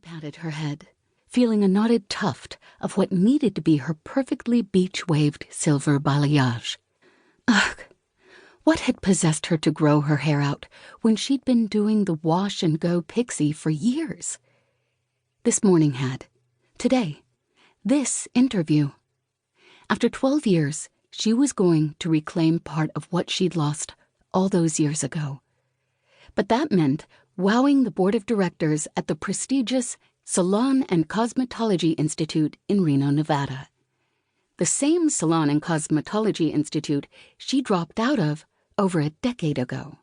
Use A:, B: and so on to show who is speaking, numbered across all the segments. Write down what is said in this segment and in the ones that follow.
A: patted her head, feeling a knotted tuft of what needed to be her perfectly beach-waved silver balayage. Ugh! What had possessed her to grow her hair out when she'd been doing the wash-and-go pixie for years? This morning had. Today. This interview. After 12 years, she was going to reclaim part of what she'd lost all those years ago. But that meant wowing the board of directors at the prestigious Salon and Cosmetology Institute in Reno, Nevada. The same Salon and Cosmetology Institute she dropped out of over a decade ago.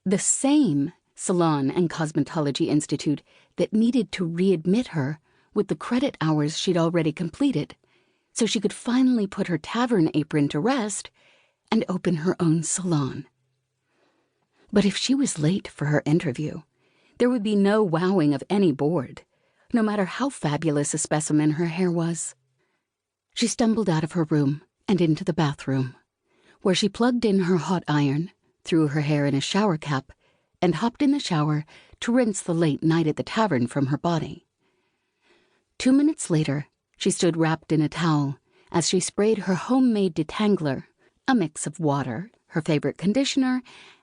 A: The same Salon and Cosmetology Institute that needed to readmit her with the credit hours she'd already completed, so she could finally put her tavern apron to rest and open her own salon. But if she was late for her interview, there would be no wowing of any board, no matter how fabulous a specimen her hair was. She stumbled out of her room and into the bathroom, where she plugged in her hot iron, threw her hair in a shower cap, and hopped in the shower to rinse the late night at the tavern from her body. 2 minutes later, she stood wrapped in a towel as she sprayed her homemade detangler, a mix of water, her favorite conditioner,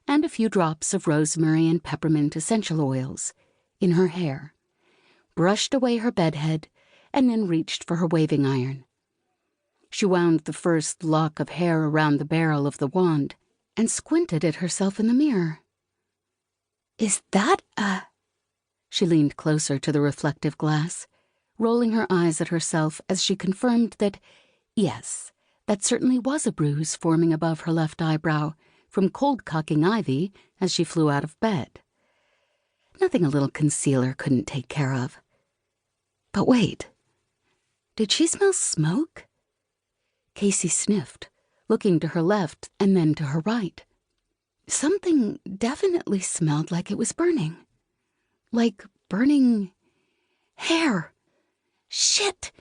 A: and a few drops of rosemary and peppermint essential oils, in her hair, brushed away her bedhead, and then reached for her waving iron. She wound the first lock of hair around the barrel of the wand and squinted at herself in the mirror. "Is that a—" She leaned closer to the reflective glass, rolling her eyes at herself as she confirmed that, yes, that certainly was a bruise forming above her left eyebrow from cold-cocking Ivy as she flew out of bed. Nothing a little concealer couldn't take care of. But wait, did she smell smoke? Casey sniffed, looking to her left and then to her right. Something definitely smelled like it was burning. Like burning hair. "Shit!"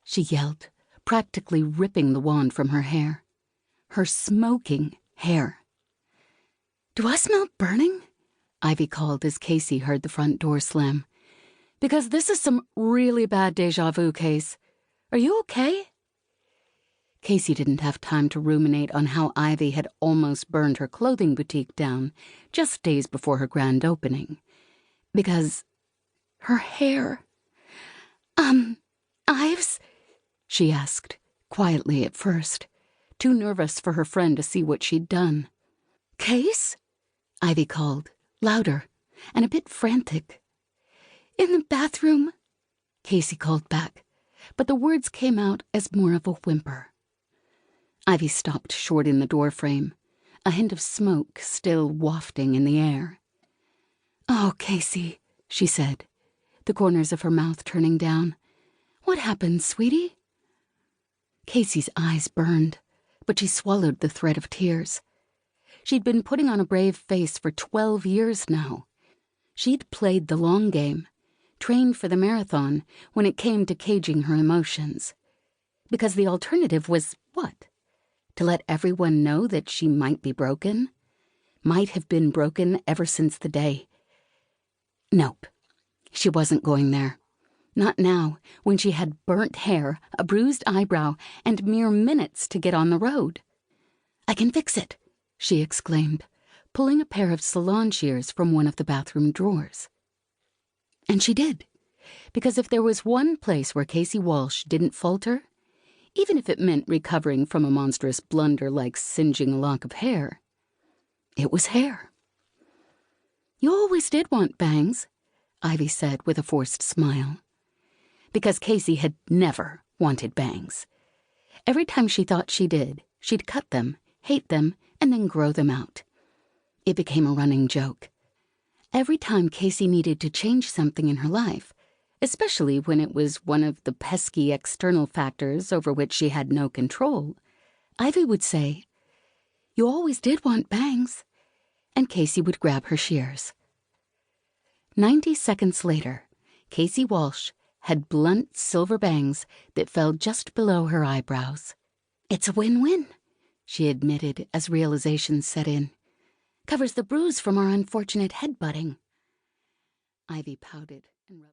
A: she yelled, practically ripping the wand from her hair. Her smoking hair. "Do I smell burning?" Ivy called as Casey heard the front door slam. "Because this is some really bad déjà vu, Case. Are you okay?" Casey didn't have time to ruminate on how Ivy had almost burned her clothing boutique down just days before her grand opening. Because her hair. Ives?" she asked, quietly at first, too nervous for her friend to see what she'd done. "Case?" Ivy called, louder, and a bit frantic. "In the bathroom," Casey called back, but the words came out as more of a whimper. Ivy stopped short in the doorframe, a hint of smoke still wafting in the air. "Oh, Casey," she said, the corners of her mouth turning down. "What happened, sweetie?" Casey's eyes burned, but she swallowed the thread of tears. She'd been putting on a brave face for 12 years now. She'd played the long game, trained for the marathon when it came to caging her emotions. Because the alternative was what? To let everyone know that she might be broken? Might have been broken ever since the day. Nope, she wasn't going there. Not now, when she had burnt hair, a bruised eyebrow, and mere minutes to get on the road. "I can fix it," she exclaimed, pulling a pair of salon shears from one of the bathroom drawers. And she did, because if there was one place where Casey Walsh didn't falter, even if it meant recovering from a monstrous blunder like singeing a lock of hair, it was hair. "You always did want bangs," Ivy said with a forced smile. Because Casey had never wanted bangs. Every time she thought she did, she'd cut them, hate them, and then grow them out. It became a running joke. Every time Casey needed to change something in her life, especially when it was one of the pesky external factors over which she had no control, Ivy would say, "You always did want bangs," and Casey would grab her shears. 90 seconds later, Casey Walsh had blunt silver bangs that fell just below her eyebrows. "It's a win-win," she admitted as realization set in. "Covers the bruise from our unfortunate headbutting." Ivy pouted.